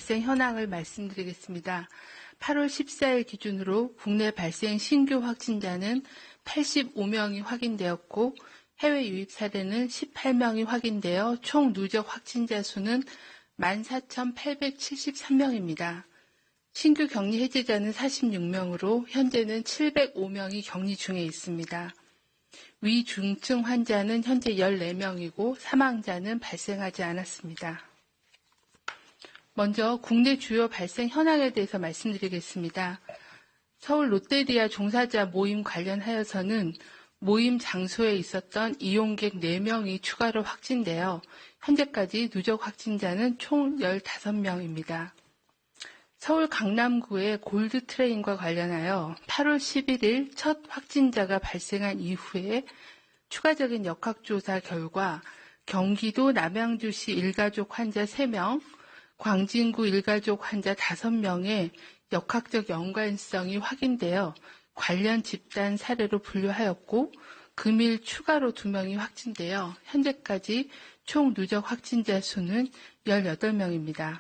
발생 현황을 말씀드리겠습니다. 8월 14일 기준으로 국내 발생 신규 확진자는 85명이 확인되었고 해외 유입 사례는 18명이 확인되어 총 누적 확진자 수는 14,873명입니다. 신규 격리 해제자는 46명으로 현재는 705명이 격리 중에 있습니다. 위중증 환자는 현재 14명이고 사망자는 발생하지 않았습니다. 먼저 국내 주요 발생 현황에 대해서 말씀드리겠습니다. 서울 롯데리아 종사자 모임 관련하여서는 모임 장소에 있었던 이용객 4명이 추가로 확진되어 현재까지 누적 확진자는 총 15명입니다. 서울 강남구의 골드트레인과 관련하여 8월 11일 첫 확진자가 발생한 이후에 추가적인 역학조사 결과 경기도 남양주시 일가족 환자 3명, 광진구 일가족 환자 5명의 역학적 연관성이 확인되어 관련 집단 사례로 분류하였고 금일 추가로 2명이 확진되어 현재까지 총 누적 확진자 수는 18명입니다.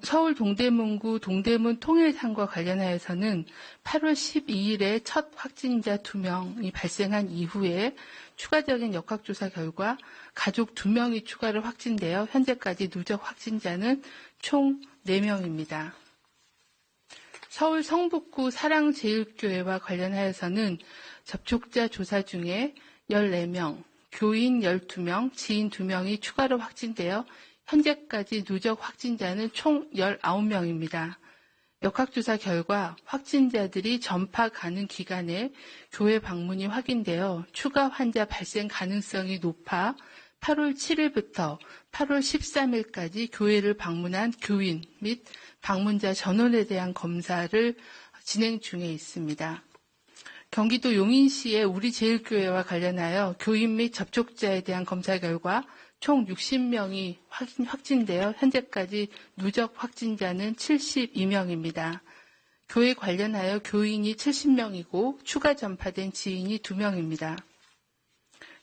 서울 동대문구 동대문 통일상과 관련하여서는 8월 12일에 첫 확진자 2명이 발생한 이후에 추가적인 역학조사 결과 가족 2명이 추가로 확진되어 현재까지 누적 확진자는 총 4명입니다. 서울 성북구 사랑제일교회와 관련하여서는 접촉자 조사 중에 14명, 교인 12명, 지인 2명이 추가로 확진되어 현재까지 누적 확진자는 총 19명입니다. 역학조사 결과 확진자들이 전파 가능 기간에 교회 방문이 확인되어 추가 환자 발생 가능성이 높아 8월 7일부터 8월 13일까지 교회를 방문한 교인 및 방문자 전원에 대한 검사를 진행 중에 있습니다. 경기도 용인시의 우리제일교회와 관련하여 교인 및 접촉자에 대한 검사 결과 총 60명이 확진되어 현재까지 누적 확진자는 72명입니다. 교회 관련하여 교인이 70명이고 추가 전파된 지인이 2명입니다.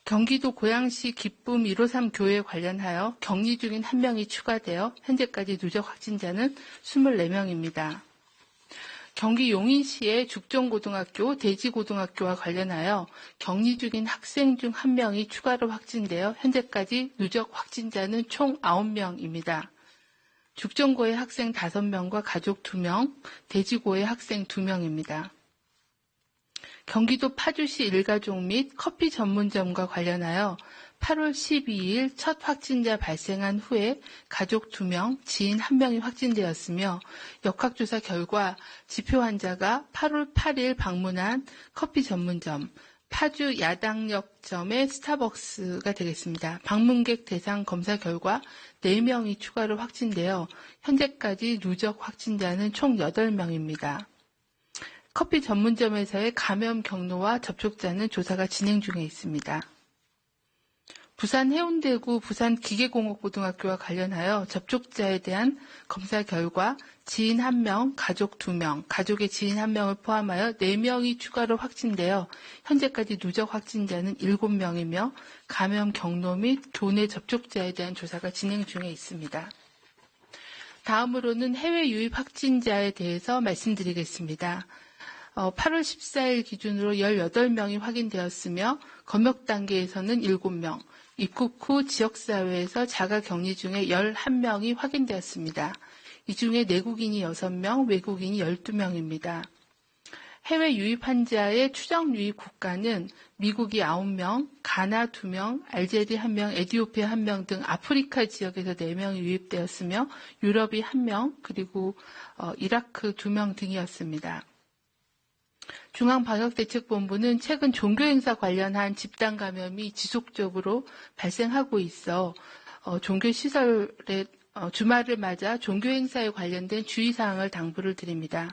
경기도 고양시 기쁨 153 교회에 관련하여 격리 중인 1명이 추가되어 현재까지 누적 확진자는 24명입니다. 경기 용인시의 죽전고등학교, 대지고등학교와 관련하여 격리 중인 학생 중 1명이 추가로 확진되어 현재까지 누적 확진자는 총 9명입니다. 죽전고의 학생 5명과 가족 2명, 대지고의 학생 2명입니다. 경기도 파주시 일가족 및 커피 전문점과 관련하여 8월 12일 첫 확진자 발생한 후에 가족 2명, 지인 1명이 확진되었으며 역학조사 결과 지표 환자가 8월 8일 방문한 커피 전문점, 파주 야당역점의 스타벅스가 되겠습니다. 방문객 대상 검사 결과 4명이 추가로 확진되어 현재까지 누적 확진자는 총 8명입니다. 커피 전문점에서의 감염 경로와 접촉자는 조사가 진행 중에 있습니다. 부산 해운대구 부산기계공업고등학교와 관련하여 접촉자에 대한 검사 결과 지인 1명, 가족 2명, 가족의 지인 1명을 포함하여 4명이 추가로 확진되어 현재까지 누적 확진자는 7명이며 감염 경로 및 교내 접촉자에 대한 조사가 진행 중에 있습니다. 다음으로는 해외 유입 확진자에 대해서 말씀드리겠습니다. 8월 14일 기준으로 18명이 확인되었으며 검역 단계에서는 7명, 입국 후 지역사회에서 자가격리 중에 11명이 확인되었습니다. 이 중에 내국인이 6명, 외국인이 12명입니다. 해외 유입 환자의 추정 유입 국가는 미국이 9명, 가나 2명, 알제리 1명, 에티오피아 1명 등 아프리카 지역에서 4명이 유입되었으며 유럽이 1명, 그리고 이라크 2명 등이었습니다. 중앙방역대책본부는 최근 종교행사 관련한 집단 감염이 지속적으로 발생하고 있어 종교시설에 주말을 맞아 종교행사에 관련된 주의사항을 당부를 드립니다.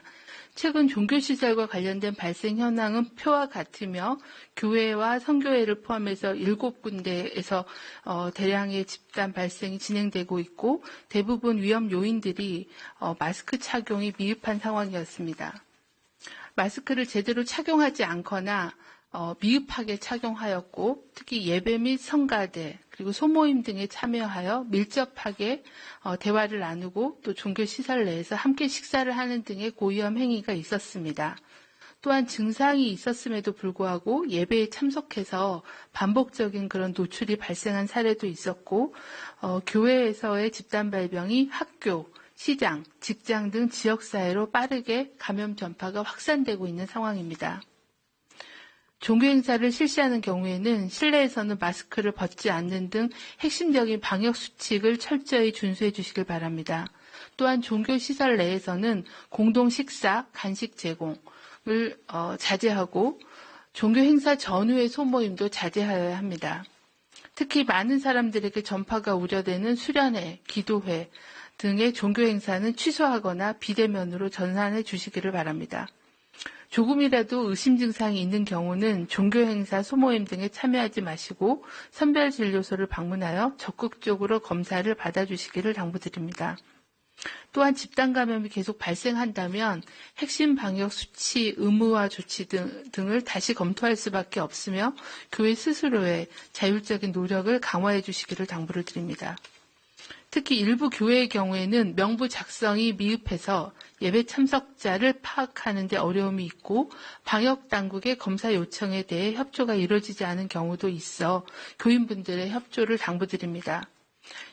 최근 종교시설과 관련된 발생 현황은 표와 같으며 교회와 선교회를 포함해서 7군데에서 대량의 집단 발생이 진행되고 있고 대부분 위험 요인들이 마스크 착용이 미흡한 상황이었습니다. 마스크를 제대로 착용하지 않거나 미흡하게 착용하였고 특히 예배 및 성가대 그리고 소모임 등에 참여하여 밀접하게 대화를 나누고 또 종교시설 내에서 함께 식사를 하는 등의 고위험 행위가 있었습니다. 또한 증상이 있었음에도 불구하고 예배에 참석해서 반복적인 그런 노출이 발생한 사례도 있었고 교회에서의 집단 발병이 학교, 시장, 직장 등 지역사회로 빠르게 감염 전파가 확산되고 있는 상황입니다. 종교 행사를 실시하는 경우에는 실내에서는 마스크를 벗지 않는 등 핵심적인 방역 수칙을 철저히 준수해 주시길 바랍니다. 또한 종교시설 내에서는 공동 식사, 간식 제공을 자제하고 종교 행사 전후의 소모임도 자제하여야 합니다. 특히 많은 사람들에게 전파가 우려되는 수련회, 기도회 등의 종교 행사는 취소하거나 비대면으로 전환해 주시기를 바랍니다. 조금이라도 의심 증상이 있는 경우는 종교 행사, 소모임 등에 참여하지 마시고 선별진료소를 방문하여 적극적으로 검사를 받아주시기를 당부드립니다. 또한 집단 감염이 계속 발생한다면 핵심 방역 수치, 의무화 조치 등을 다시 검토할 수밖에 없으며 교회 스스로의 자율적인 노력을 강화해 주시기를 당부를 드립니다. 특히 일부 교회의 경우에는 명부 작성이 미흡해서 예배 참석자를 파악하는 데 어려움이 있고 방역 당국의 검사 요청에 대해 협조가 이루어지지 않은 경우도 있어 교인분들의 협조를 당부드립니다.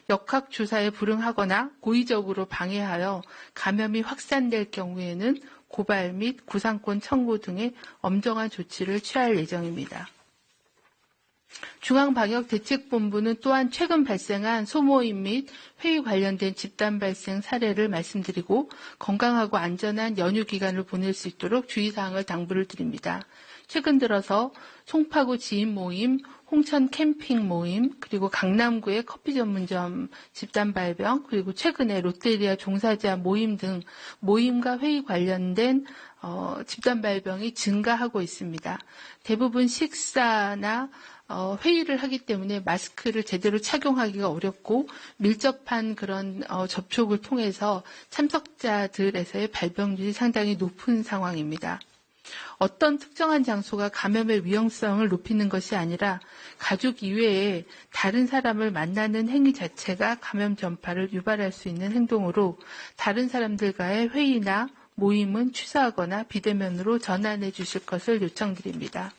역학조사에 불응하거나 고의적으로 방해하여 감염이 확산될 경우에는 고발 및 구상권 청구 등의 엄정한 조치를 취할 예정입니다. 중앙방역대책본부는 또한 최근 발생한 소모임 및 회의 관련된 집단 발생 사례를 말씀드리고 건강하고 안전한 연휴 기간을 보낼 수 있도록 주의사항을 당부를 드립니다. 최근 들어서 송파구 지인 모임, 홍천 캠핑 모임, 그리고 강남구의 커피 전문점 집단 발병, 그리고 최근에 롯데리아 종사자 모임 등 모임과 회의 관련된 집단 발병이 증가하고 있습니다. 대부분 식사나 회의를 하기 때문에 마스크를 제대로 착용하기가 어렵고 밀접한 그런 접촉을 통해서 참석자들에서의 발병률이 상당히 높은 상황입니다. 어떤 특정한 장소가 감염의 위험성을 높이는 것이 아니라 가족 이외에 다른 사람을 만나는 행위 자체가 감염 전파를 유발할 수 있는 행동으로 다른 사람들과의 회의나 모임은 취소하거나 비대면으로 전환해 주실 것을 요청드립니다.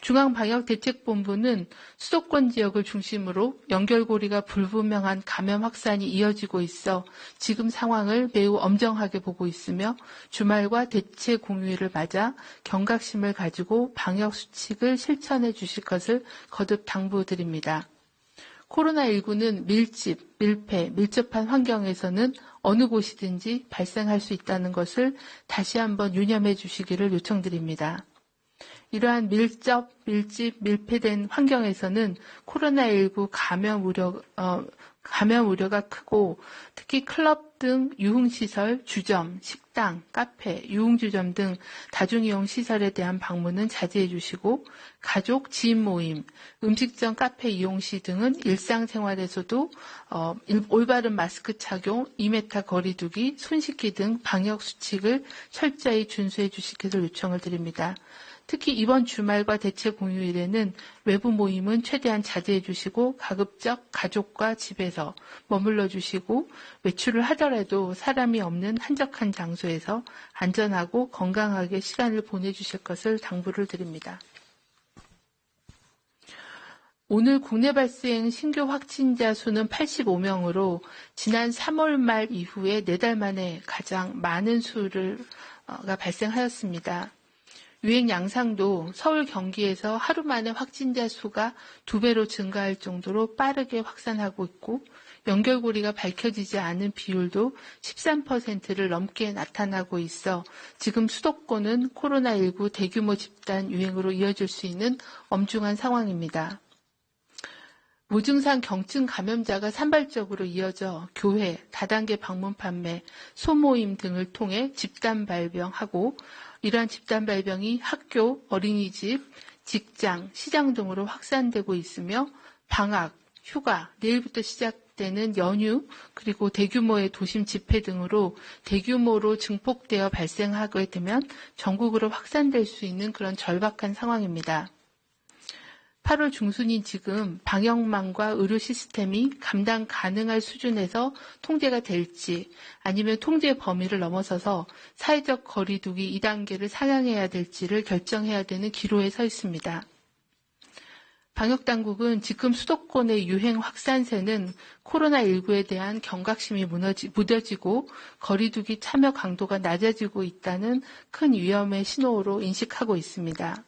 중앙방역대책본부는 수도권 지역을 중심으로 연결고리가 불분명한 감염 확산이 이어지고 있어 지금 상황을 매우 엄정하게 보고 있으며 주말과 대체 공휴일을 맞아 경각심을 가지고 방역 수칙을 실천해 주실 것을 거듭 당부드립니다. 코로나19는 밀집, 밀폐, 밀접한 환경에서는 어느 곳이든지 발생할 수 있다는 것을 다시 한번 유념해 주시기를 요청드립니다. 이러한 밀접, 밀집, 밀폐된 환경에서는 코로나19 감염 우려가 크고 특히 클럽 등 유흥시설, 주점, 식당, 카페, 유흥주점 등 다중이용 시설에 대한 방문은 자제해 주시고 가족, 지인 모임, 음식점, 카페 이용 시 등은 일상생활에서도 올바른 마스크 착용, 2m 거리 두기, 손 씻기 등 방역 수칙을 철저히 준수해 주시기를 요청을 드립니다. 특히 이번 주말과 대체 공휴일에는 외부 모임은 최대한 자제해 주시고 가급적 가족과 집에서 머물러 주시고 외출을 하더라도 사람이 없는 한적한 장소에서 안전하고 건강하게 시간을 보내주실 것을 당부를 드립니다. 오늘 국내 발생 신규 확진자 수는 85명으로 지난 3월 말 이후에 4달 만에 가장 많은 수가 발생하였습니다. 유행 양상도 서울, 경기에서 하루 만에 확진자 수가 2배로 증가할 정도로 빠르게 확산하고 있고 연결고리가 밝혀지지 않은 비율도 13%를 넘게 나타나고 있어 지금 수도권은 코로나19 대규모 집단 유행으로 이어질 수 있는 엄중한 상황입니다. 무증상 경증 감염자가 산발적으로 이어져 교회, 다단계 방문 판매, 소모임 등을 통해 집단 발병하고 이러한 집단 발병이 학교, 어린이집, 직장, 시장 등으로 확산되고 있으며 방학, 휴가, 내일부터 때는 연휴 그리고 대규모의 도심 집회 등으로 대규모로 증폭되어 발생하게 되면 전국으로 확산될 수 있는 그런 절박한 상황입니다. 8월 중순인 지금 방역망과 의료 시스템이 감당 가능할 수준에서 통제가 될지 아니면 통제 범위를 넘어서서 사회적 거리두기 2단계를 상향해야 될지를 결정해야 되는 기로에 서 있습니다. 방역당국은 지금 수도권의 유행 확산세는 코로나19에 대한 경각심이 무뎌지고 거리두기 참여 강도가 낮아지고 있다는 큰 위험의 신호로 인식하고 있습니다.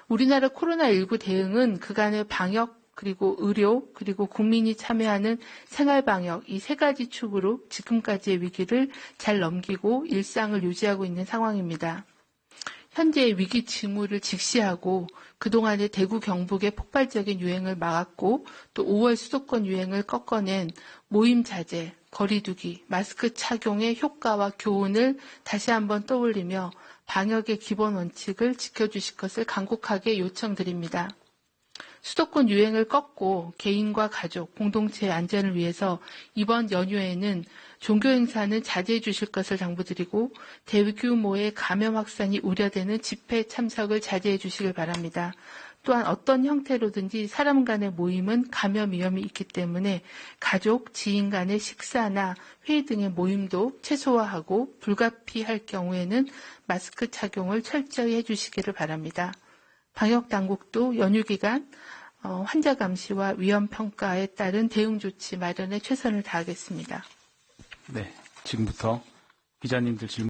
우리나라 코로나19 대응은 그간의 방역 그리고 의료 그리고 국민이 참여하는 생활방역 이 세 가지 축으로 지금까지의 위기를 잘 넘기고 일상을 유지하고 있는 상황입니다. 현재의 위기 징후를 직시하고 그동안의 대구 경북의 폭발적인 유행을 막았고 또 5월 수도권 유행을 꺾어낸 모임 자제, 거리두기, 마스크 착용의 효과와 교훈을 다시 한번 떠올리며 방역의 기본 원칙을 지켜주실 것을 간곡하게 요청드립니다. 수도권 유행을 꺾고 개인과 가족, 공동체의 안전을 위해서 이번 연휴에는 종교 행사는 자제해 주실 것을 당부드리고 대규모의 감염 확산이 우려되는 집회 참석을 자제해 주시길 바랍니다. 또한 어떤 형태로든지 사람 간의 모임은 감염 위험이 있기 때문에 가족, 지인 간의 식사나 회의 등의 모임도 최소화하고 불가피할 경우에는 마스크 착용을 철저히 해주시기를 바랍니다. 방역당국도 연휴 기간 환자 감시와 위험 평가에 따른 대응 조치 마련에 최선을 다하겠습니다. 네, 지금부터 기자님들 질문